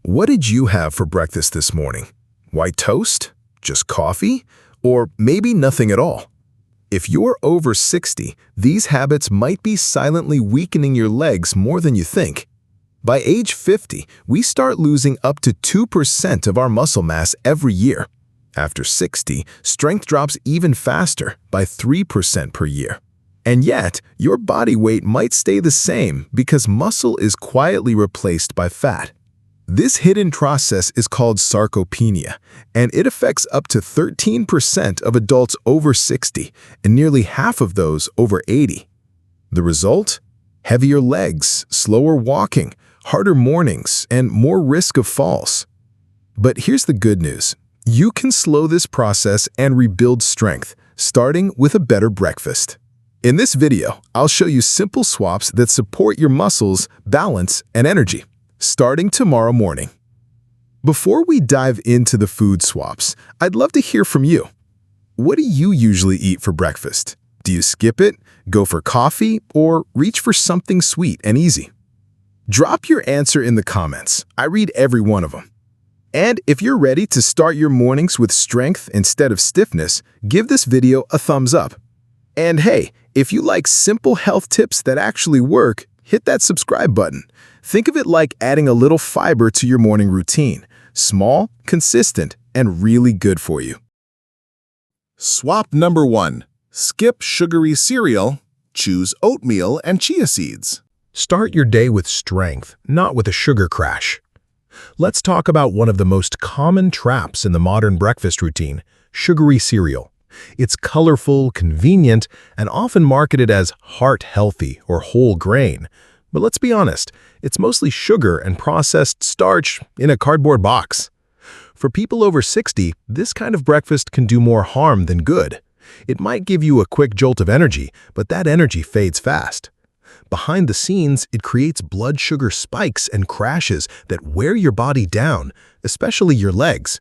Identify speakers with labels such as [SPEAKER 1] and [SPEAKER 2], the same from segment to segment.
[SPEAKER 1] What did you have for breakfast this morning? White toast? Just coffee? Or maybe nothing at all? If you're over 60, these habits might be silently weakening your legs more than you think. By age 50, we start losing up to 2% of our muscle mass every year. After 60, strength drops even faster, by 3% per year. And yet, your body weight might stay the same because muscle is quietly replaced by fat. This hidden process is called sarcopenia, and it affects up to 13% of adults over 60 and nearly half of those over 80. The result? Heavier legs, slower walking, harder mornings, and more risk of falls. But here's the good news. You can slow this process and rebuild strength, starting with a better breakfast. In this video, I'll show you simple swaps that support your muscles, balance, and energy, starting tomorrow morning. Before we dive into the food swaps, I'd love to hear from you. What do you usually eat for breakfast? Do you skip it, go for coffee, or reach for something sweet and easy? Drop your answer in the comments. I read every one of them. And if you're ready to start your mornings with strength instead of stiffness, give this video a thumbs up. And hey, if you like simple health tips that actually work, hit that subscribe button. Think of it like adding a little fiber to your morning routine. Small, consistent, and really good for you.
[SPEAKER 2] Swap number 1. Skip sugary cereal, choose oatmeal and chia seeds.
[SPEAKER 3] Start your day with strength, not with a sugar crash. Let's talk about one of the most common traps in the modern breakfast routine, sugary cereal. It's colorful, convenient, and often marketed as heart-healthy or whole grain. But let's be honest, it's mostly sugar and processed starch in a cardboard box. For people over 60, this kind of breakfast can do more harm than good. It might give you a quick jolt of energy, but that energy fades fast. Behind the scenes, it creates blood sugar spikes and crashes that wear your body down, especially your legs.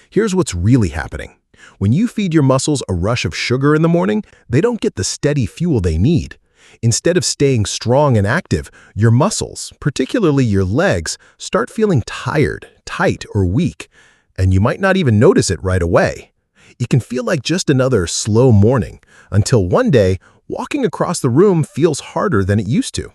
[SPEAKER 3] Here's what's really happening. When you feed your muscles a rush of sugar in the morning, they don't get the steady fuel they need. Instead of staying strong and active, your muscles, particularly your legs, start feeling tired, tight, or weak, and you might not even notice it right away. It can feel like just another slow morning, until one day, walking across the room feels harder than it used to.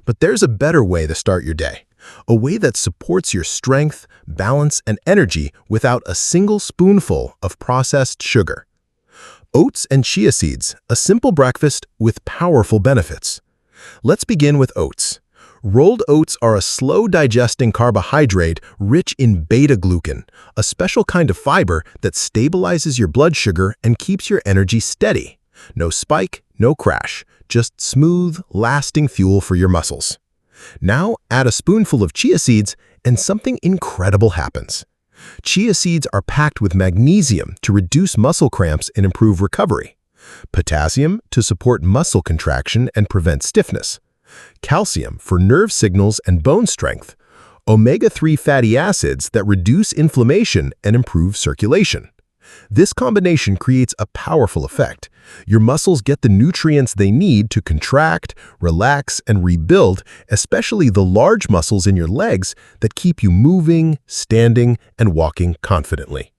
[SPEAKER 3] But there's a better way to start your day, a way that supports your strength, balance, and energy without a single spoonful of processed sugar. Oats and chia seeds, a simple breakfast with powerful benefits. Let's begin with oats. Rolled oats are a slow-digesting carbohydrate rich in beta-glucan, a special kind of fiber that stabilizes your blood sugar and keeps your energy steady. No spike, no crash, just smooth, lasting fuel for your muscles. Now add a spoonful of chia seeds and something incredible happens. Chia seeds are packed with magnesium to reduce muscle cramps and improve recovery, potassium to support muscle contraction and prevent stiffness, calcium for nerve signals and bone strength, omega-3 fatty acids that reduce inflammation and improve circulation. This combination creates a powerful effect. Your muscles get the nutrients they need to contract, relax, and rebuild, especially the large muscles in your legs that keep you moving, standing, and walking confidently.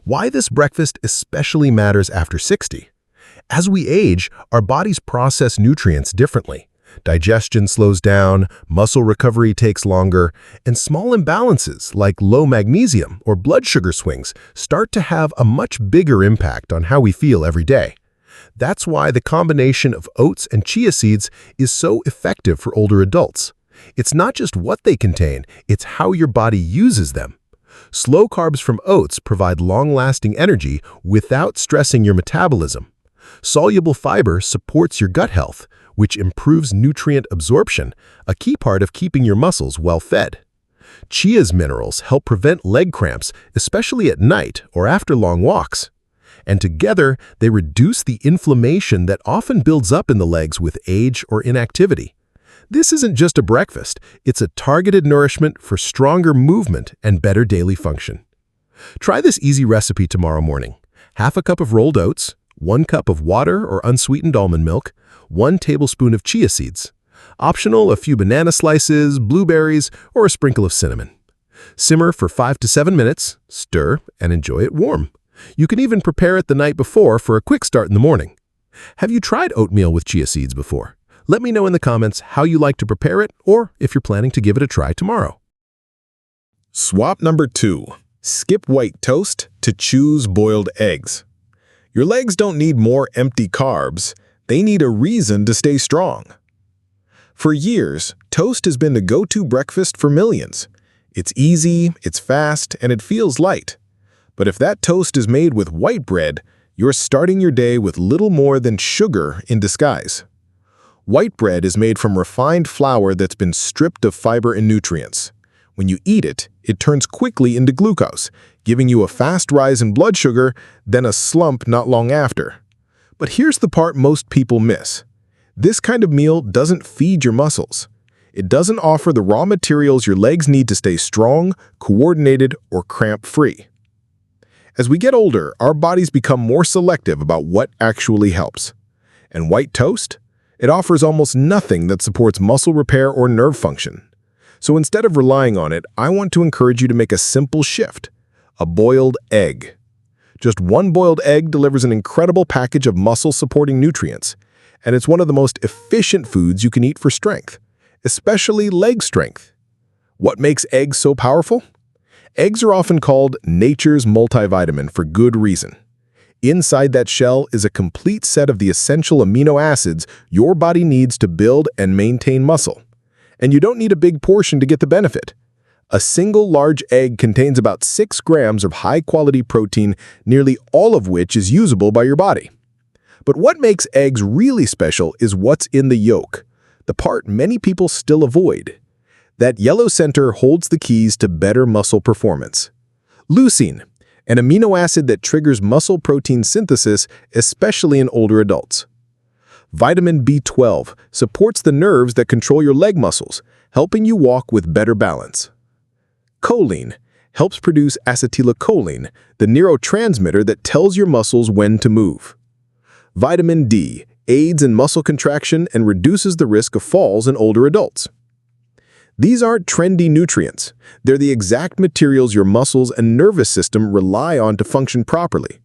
[SPEAKER 3] Why this breakfast especially matters after 60. As we age, our bodies process nutrients differently. Digestion slows down, muscle recovery takes longer, and small imbalances like low magnesium or blood sugar swings start to have a much bigger impact on how we feel every day. That's why the combination of oats and chia seeds is so effective for older adults. It's not just what they contain, it's how your body uses them. Slow carbs from oats provide long-lasting energy without stressing your metabolism. Soluble fiber supports your gut health, which improves nutrient absorption, a key part of keeping your muscles well fed. Chia's minerals help prevent leg cramps, especially at night or after long walks. And together, they reduce the inflammation that often builds up in the legs with age or inactivity. This isn't just a breakfast, it's a targeted nourishment for stronger movement and better daily function. Try this easy recipe tomorrow morning. Half a cup of rolled oats, 1 cup of water or unsweetened almond milk, 1 tablespoon of chia seeds. Optional, a few banana slices, blueberries, or a sprinkle of cinnamon. Simmer for 5 to 7 minutes, stir, and enjoy it warm. You can even prepare it the night before for a quick start in the morning. Have you tried oatmeal with chia seeds before? Let me know in the comments how you like to prepare it or if you're planning to give it a try tomorrow.
[SPEAKER 2] Swap number 2. Skip white toast to choose boiled eggs. Your legs don't need more empty carbs. They need a reason to stay strong. For years, toast has been the go-to breakfast for millions. It's easy, it's fast, and it feels light. But if that toast is made with white bread, you're starting your day with little more than sugar in disguise. White bread is made from refined flour that's been stripped of fiber and nutrients. When you eat it, it turns quickly into glucose, giving you a fast rise in blood sugar, then a slump not long after. But here's the part most people miss. This kind of meal doesn't feed your muscles. It doesn't offer the raw materials your legs need to stay strong, coordinated, or cramp-free. As we get older, our bodies become more selective about what actually helps. And white toast? It offers almost nothing that supports muscle repair or nerve function. So instead of relying on it, I want to encourage you to make a simple shift: a boiled egg. Just one boiled egg delivers an incredible package of muscle-supporting nutrients, and it's one of the most efficient foods you can eat for strength, especially leg strength. What makes eggs so powerful? Eggs are often called nature's multivitamin for good reason. Inside that shell is a complete set of the essential amino acids your body needs to build and maintain muscle. And you don't need a big portion to get the benefit. A single large egg contains about 6 grams of high-quality protein, nearly all of which is usable by your body. But what makes eggs really special is what's in the yolk, the part many people still avoid. That yellow center holds the keys to better muscle performance. Leucine, an amino acid that triggers muscle protein synthesis, especially in older adults. Vitamin B12 supports the nerves that control your leg muscles, helping you walk with better balance. Choline helps produce acetylcholine, the neurotransmitter that tells your muscles when to move. Vitamin D aids in muscle contraction and reduces the risk of falls in older adults. These aren't trendy nutrients. They're the exact materials your muscles and nervous system rely on to function properly.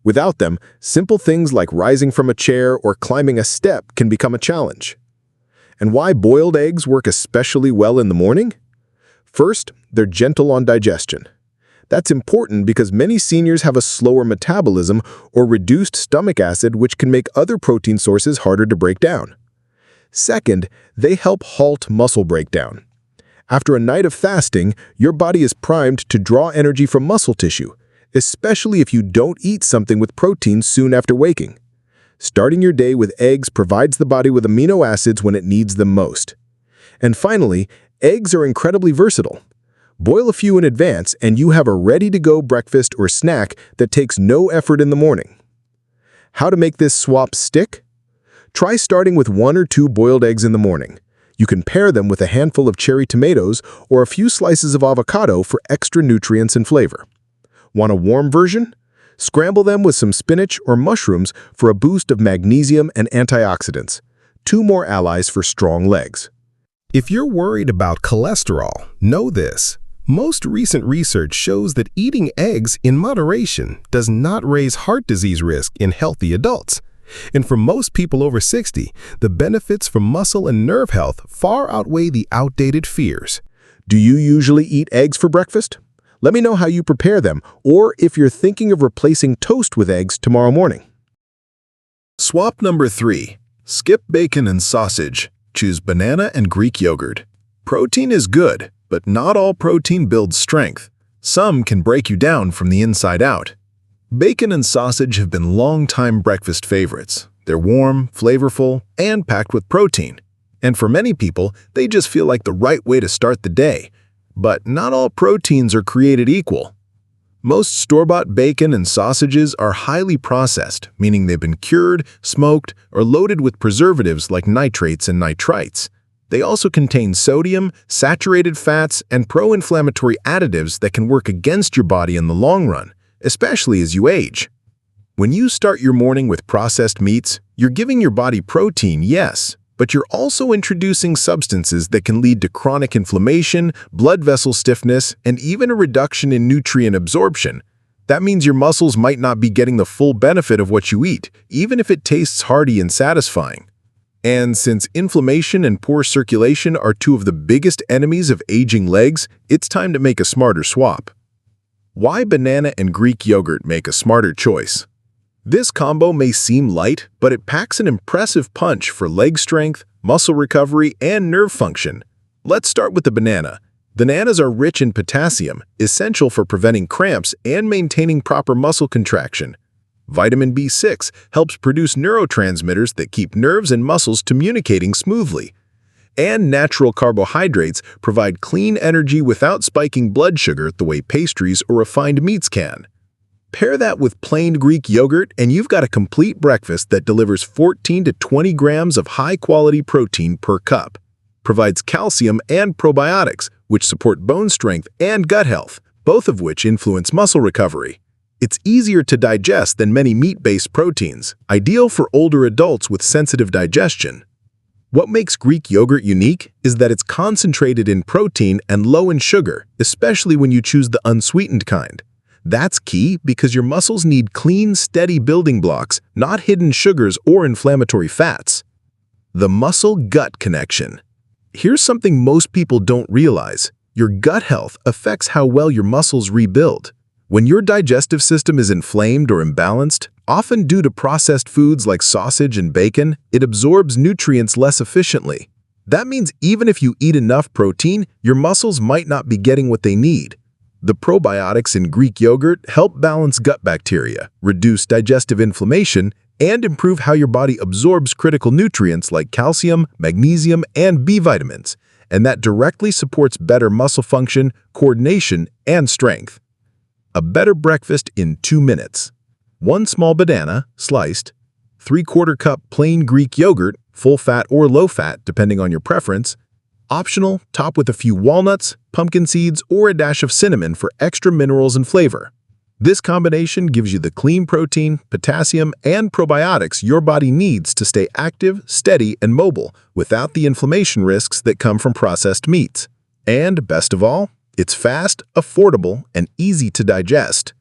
[SPEAKER 2] Without them, simple things like rising from a chair or climbing a step can become a challenge. And why boiled eggs work especially well in the morning? First, they're gentle on digestion. That's important because many seniors have a slower metabolism or reduced stomach acid, which can make other protein sources harder to break down. Second, they help halt muscle breakdown. After a night of fasting, your body is primed to draw energy from muscle tissue, especially if you don't eat something with protein soon after waking. Starting your day with eggs provides the body with amino acids when it needs them most. And finally, eggs are incredibly versatile. Boil a few in advance and you have a ready-to-go breakfast or snack that takes no effort in the morning. How to make this swap stick? Try starting with 1 or 2 boiled eggs in the morning. You can pair them with a handful of cherry tomatoes or a few slices of avocado for extra nutrients and flavor. Want a warm version? Scramble them with some spinach or mushrooms for a boost of magnesium and antioxidants. 2 more allies for strong legs.
[SPEAKER 3] If you're worried about cholesterol, know this. Most recent research shows that eating eggs in moderation does not raise heart disease risk in healthy adults. And for most people over 60, the benefits for muscle and nerve health far outweigh the outdated fears.
[SPEAKER 2] Do you usually eat eggs for breakfast? Let me know how you prepare them, or if you're thinking of replacing toast with eggs tomorrow morning. Swap number 3. Skip bacon and sausage. Choose banana and Greek yogurt. Protein is good, but not all protein builds strength. Some can break you down from the inside out. Bacon and sausage have been long-time breakfast favorites. They're warm, flavorful, and packed with protein. And for many people, they just feel like the right way to start the day. But not all proteins are created equal. Most store-bought bacon and sausages are highly processed, meaning they've been cured, smoked, or loaded with preservatives like nitrates and nitrites. They also contain sodium, saturated fats, and pro-inflammatory additives that can work against your body in the long run, especially as you age. When you start your morning with processed meats, you're giving your body protein, yes, but you're also introducing substances that can lead to chronic inflammation, blood vessel stiffness, and even a reduction in nutrient absorption. That means your muscles might not be getting the full benefit of what you eat, even if it tastes hearty and satisfying. And since inflammation and poor circulation are two of the biggest enemies of aging legs, it's time to make a smarter swap. Why banana and Greek yogurt make a smarter choice? This combo may seem light, but it packs an impressive punch for leg strength, muscle recovery, and nerve function. Let's start with the banana. Bananas are rich in potassium, essential for preventing cramps and maintaining proper muscle contraction. Vitamin B6 helps produce neurotransmitters that keep nerves and muscles communicating smoothly. And natural carbohydrates provide clean energy without spiking blood sugar the way pastries or refined meats can. Pair that with plain Greek yogurt and you've got a complete breakfast that delivers 14 to 20 grams of high-quality protein per cup. Provides calcium and probiotics, which support bone strength and gut health, both of which influence muscle recovery. It's easier to digest than many meat-based proteins, ideal for older adults with sensitive digestion. What makes Greek yogurt unique is that it's concentrated in protein and low in sugar, especially when you choose the unsweetened kind. That's key because your muscles need clean, steady building blocks, not hidden sugars or inflammatory fats. The muscle-gut connection. Here's something most people don't realize. Your gut health affects how well your muscles rebuild. When your digestive system is inflamed or imbalanced, often due to processed foods like sausage and bacon, it absorbs nutrients less efficiently. That means even if you eat enough protein, your muscles might not be getting what they need. The probiotics in Greek yogurt help balance gut bacteria, reduce digestive inflammation, and improve how your body absorbs critical nutrients like calcium, magnesium, and B vitamins, and that directly supports better muscle function, coordination, and strength. A better breakfast in 2 minutes. 1 small banana, sliced, 3/4 cup plain Greek yogurt, full fat or low fat depending on your preference. Optional, top with a few walnuts, pumpkin seeds, or a dash of cinnamon for extra minerals and flavor. This combination gives you the clean protein, potassium, and probiotics your body needs to stay active, steady, and mobile without the inflammation risks that come from processed meats. And best of all, it's fast, affordable, and easy to digest.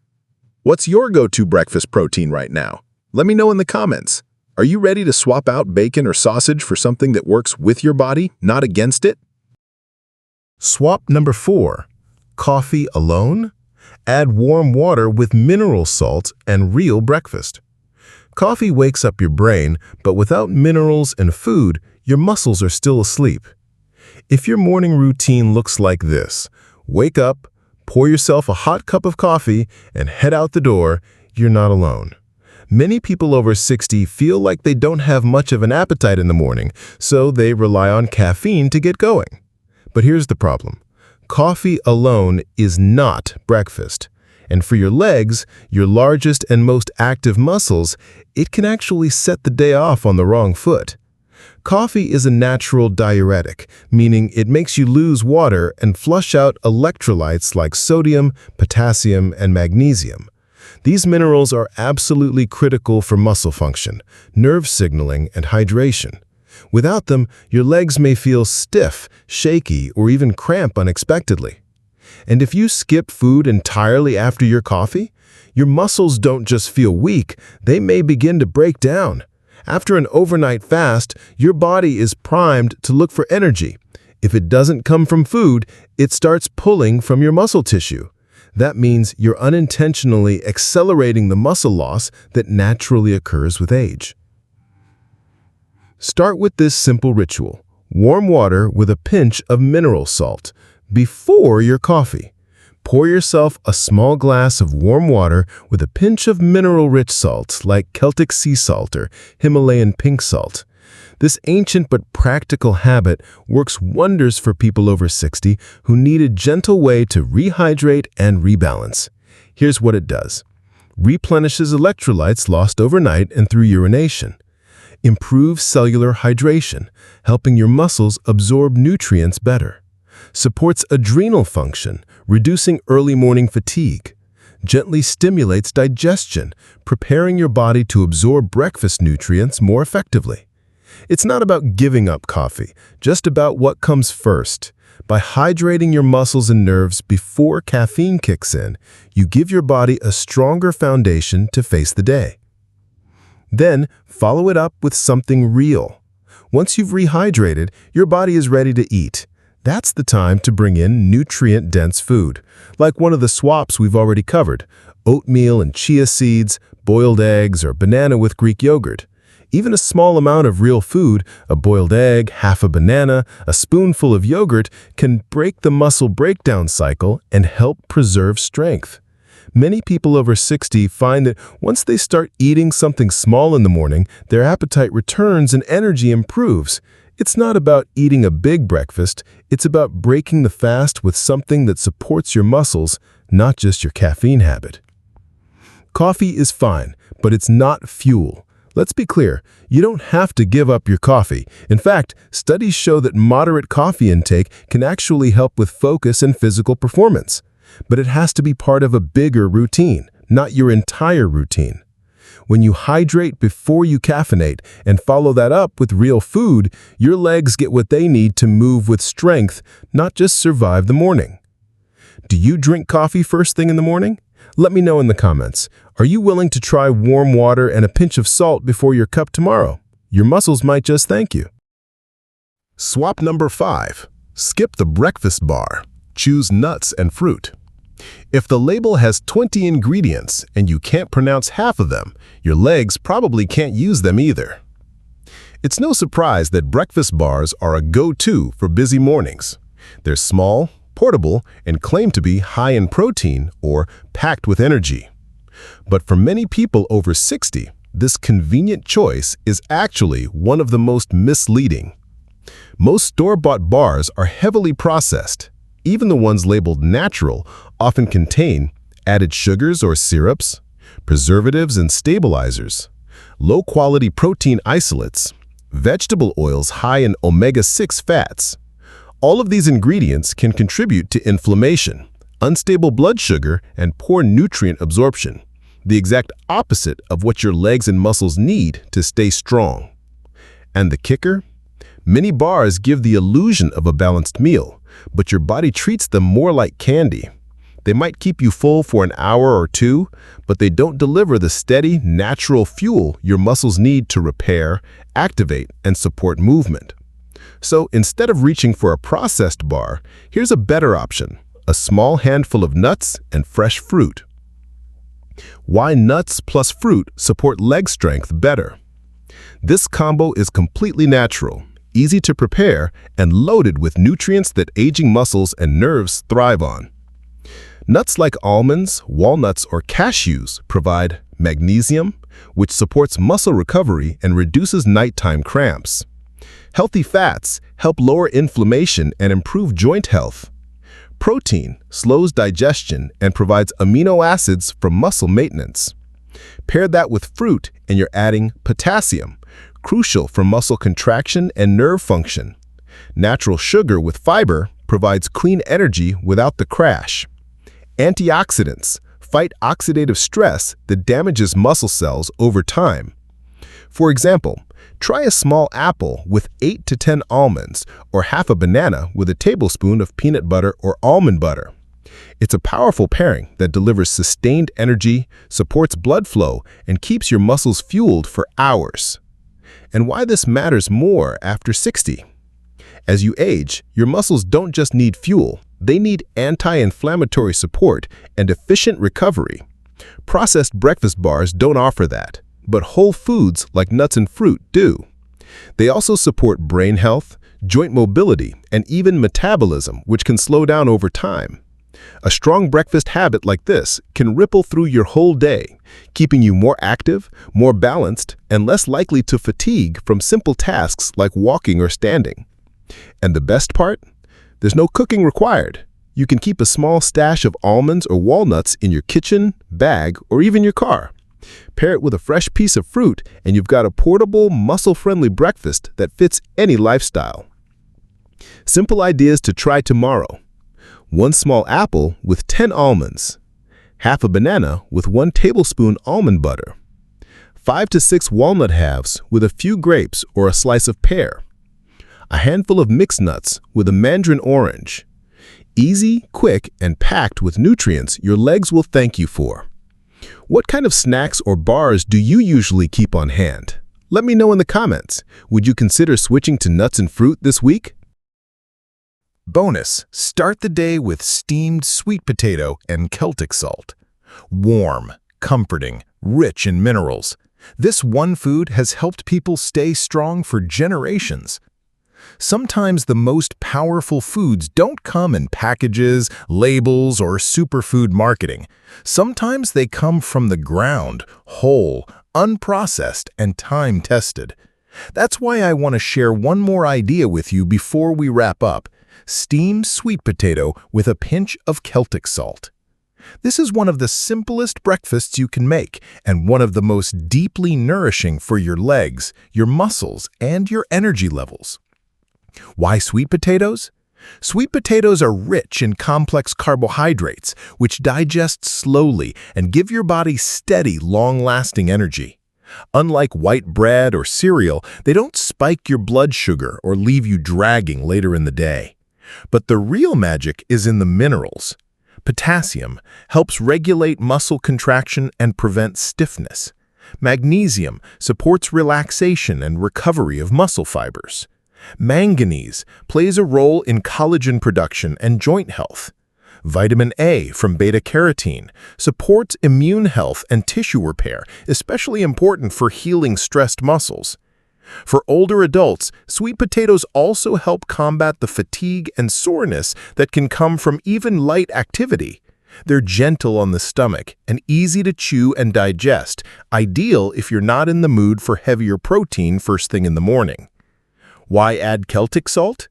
[SPEAKER 2] What's your go-to breakfast protein right now? Let me know in the comments. Are you ready to swap out bacon or sausage for something that works with your body, not against it?
[SPEAKER 3] Swap number 4. Coffee alone? Add warm water with mineral salts and real breakfast. Coffee wakes up your brain, but without minerals and food, your muscles are still asleep. If your morning routine looks like this, wake up, pour yourself a hot cup of coffee, and head out the door, you're not alone. Many people over 60 feel like they don't have much of an appetite in the morning, so they rely on caffeine to get going. But here's the problem. Coffee alone is not breakfast. And for your legs, your largest and most active muscles, it can actually set the day off on the wrong foot. Coffee is a natural diuretic, meaning it makes you lose water and flush out electrolytes like sodium, potassium, and magnesium. These minerals are absolutely critical for muscle function, nerve signaling, and hydration. Without them, your legs may feel stiff, shaky, or even cramp unexpectedly. And if you skip food entirely after your coffee, your muscles don't just feel weak, they may begin to break down. After an overnight fast, your body is primed to look for energy. If it doesn't come from food, it starts pulling from your muscle tissue. That means you're unintentionally accelerating the muscle loss that naturally occurs with age. Start with this simple ritual. Warm water with a pinch of mineral salt before your coffee. Pour yourself a small glass of warm water with a pinch of mineral-rich salts like Celtic sea salt or Himalayan pink salt. This ancient but practical habit works wonders for people over 60 who need a gentle way to rehydrate and rebalance. Here's what it does. Replenishes electrolytes lost overnight and through urination. Improves cellular hydration, helping your muscles absorb nutrients better. Supports adrenal function, reducing early morning fatigue. Gently stimulates digestion, preparing your body to absorb breakfast nutrients more effectively. It's not about giving up coffee, just about what comes first. By hydrating your muscles and nerves before caffeine kicks in, you give your body a stronger foundation to face the day. Then, follow it up with something real. Once you've rehydrated, your body is ready to eat. That's the time to bring in nutrient-dense food, like one of the swaps we've already covered: oatmeal and chia seeds, boiled eggs, or banana with Greek yogurt. Even a small amount of real food, a boiled egg, half a banana, a spoonful of yogurt, can break the muscle breakdown cycle and help preserve strength. Many people over 60 find that once they start eating something small in the morning, their appetite returns and energy improves. It's not about eating a big breakfast, it's about breaking the fast with something that supports your muscles, not just your caffeine habit. Coffee is fine, but it's not fuel. Let's be clear, you don't have to give up your coffee. In fact, studies show that moderate coffee intake can actually help with focus and physical performance. But it has to be part of a bigger routine, not your entire routine. When you hydrate before you caffeinate and follow that up with real food, your legs get what they need to move with strength, not just survive the morning. Do you drink coffee first thing in the morning? Let me know in the comments. Are you willing to try warm water and a pinch of salt before your cup tomorrow? Your muscles might just thank you.
[SPEAKER 2] Swap number 5. Skip the breakfast bar. Choose nuts and fruit. If the label has 20 ingredients and you can't pronounce half of them, your legs probably can't use them either. It's no surprise that breakfast bars are a go-to for busy mornings. They're small, portable, and claim to be high in protein or packed with energy. But for many people over 60, this convenient choice is actually one of the most misleading. Most store-bought bars are heavily processed. Even the ones labeled natural often contain added sugars or syrups, preservatives and stabilizers, low-quality protein isolates, vegetable oils high in omega-6 fats. All of these ingredients can contribute to inflammation, unstable blood sugar, and poor nutrient absorption, the exact opposite of what your legs and muscles need to stay strong. And the kicker? Many bars give the illusion of a balanced meal, but your body treats them more like candy. They might keep you full for an hour or two, but they don't deliver the steady, natural fuel your muscles need to repair, activate, and support movement. So instead of reaching for a processed bar, here's a better option: a small handful of nuts and fresh fruit. Why nuts plus fruit support leg strength better? This combo is completely natural, easy to prepare, and loaded with nutrients that aging muscles and nerves thrive on. Nuts like almonds, walnuts, or cashews provide magnesium, which supports muscle recovery and reduces nighttime cramps. Healthy fats help lower inflammation and improve joint health. Protein slows digestion and provides amino acids for muscle maintenance. Pair that with fruit and you're adding potassium, crucial for muscle contraction and nerve function. Natural sugar with fiber provides clean energy without the crash. Antioxidants fight oxidative stress that damages muscle cells over time. For example, try a small apple with 8 to 10 almonds, or half a banana with a tablespoon of peanut butter or almond butter. It's a powerful pairing that delivers sustained energy, supports blood flow, and keeps your muscles fueled for hours. And why this matters more after 60. As you age, your muscles don't just need fuel, they need anti-inflammatory support and efficient recovery. Processed breakfast bars don't offer that, but whole foods like nuts and fruit do. They also support brain health, joint mobility, and even metabolism, which can slow down over time. A strong breakfast habit like this can ripple through your whole day, keeping you more active, more balanced, and less likely to fatigue from simple tasks like walking or standing. And the best part? There's no cooking required. You can keep a small stash of almonds or walnuts in your kitchen, bag, or even your car. Pair it with a fresh piece of fruit, and you've got a portable, muscle-friendly breakfast that fits any lifestyle. Simple ideas to try tomorrow: 1 small apple with 10 almonds, half a banana with 1 tablespoon almond butter,
[SPEAKER 3] 5 to 6 walnut halves with a few grapes or a slice of pear, a handful of mixed nuts with a mandarin orange. Easy, quick, and packed with nutrients your legs will thank you for. What kind of snacks or bars do you usually keep on hand? Let me know in the comments. Would you consider switching to nuts and fruit this week? Bonus: start the day with steamed sweet potato and Celtic salt. Warm, comforting, rich in minerals. This one food has helped people stay strong for generations. Sometimes the most powerful foods don't come in packages, labels, or superfood marketing. Sometimes they come from the ground, whole, unprocessed, and time-tested. That's why I want to share one more idea with you before we wrap up: steamed sweet potato with a pinch of Celtic salt. This is one of the simplest breakfasts you can make, and one of the most deeply nourishing for your legs, your muscles, and your energy levels. Why sweet potatoes? Sweet potatoes are rich in complex carbohydrates, which digest slowly and give your body steady, long-lasting energy. Unlike white bread or cereal, they don't spike your blood sugar or leave you dragging later in the day. But the real magic is in the minerals. Potassium helps regulate muscle contraction and prevent stiffness. Magnesium supports relaxation and recovery of muscle fibers. Manganese plays a role in collagen production and joint health. Vitamin A from beta-carotene supports immune health and tissue repair, especially important for healing stressed muscles. For older adults, sweet potatoes also help combat the fatigue and soreness that can come from even light activity. They're gentle on the stomach and easy to chew and digest, ideal if you're not in the mood for heavier protein first thing in the morning. Why add Celtic salt?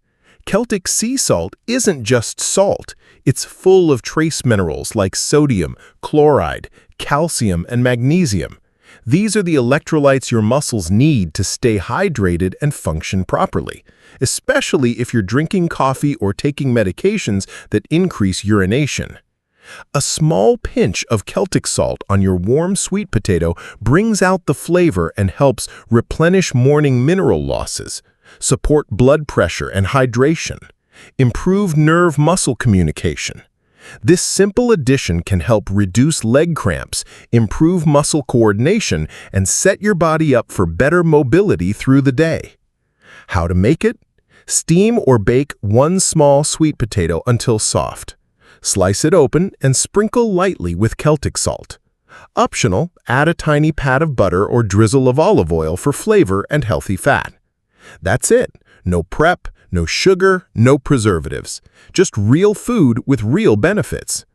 [SPEAKER 3] Celtic sea salt isn't just salt. It's full of trace minerals like sodium, chloride, calcium, and magnesium. These are the electrolytes your muscles need to stay hydrated and function properly, especially if you're drinking coffee or taking medications that increase urination. A small pinch of Celtic salt on your warm sweet potato brings out the flavor and helps replenish morning mineral losses, support blood pressure and hydration, improve nerve-muscle communication. This simple addition can help reduce leg cramps, improve muscle coordination, and set your body up for better mobility through the day. How to make it? Steam or bake one small sweet potato until soft. Slice it open and sprinkle lightly with Celtic salt. Optional, add a tiny pat of butter or drizzle of olive oil for flavor and healthy fat. That's it. No prep, no sugar, no preservatives. Just real food with real benefits.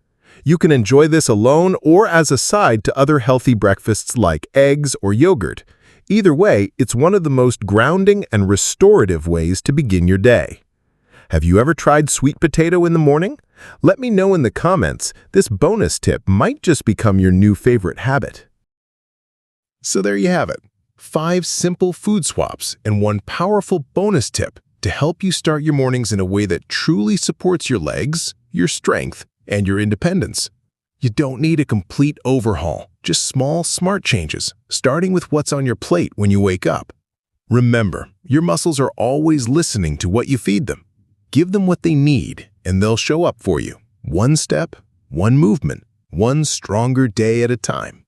[SPEAKER 3] You can enjoy this alone or as a side to other healthy breakfasts like eggs or yogurt. Either way, it's one of the most grounding and restorative ways to begin your day. Have you ever tried sweet potato in the morning? Let me know in the comments. This bonus tip might just become your new favorite habit. So there you have it. 5 simple food swaps and one powerful bonus tip to help you start your mornings in a way that truly supports your legs, your strength, and your independence. You don't need a complete overhaul, just small, smart changes, starting with what's on your plate when you wake up. Remember, your muscles are always listening to what you feed them. Give them what they need, and they'll show up for you. One step, one movement, one stronger day at a time.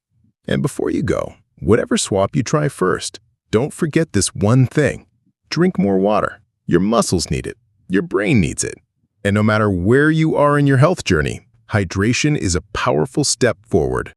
[SPEAKER 3] And before you go, whatever swap you try first, don't forget this one thing. Drink more water. Your muscles need it. Your brain needs it. And no matter where you are in your health journey, hydration is a powerful step forward.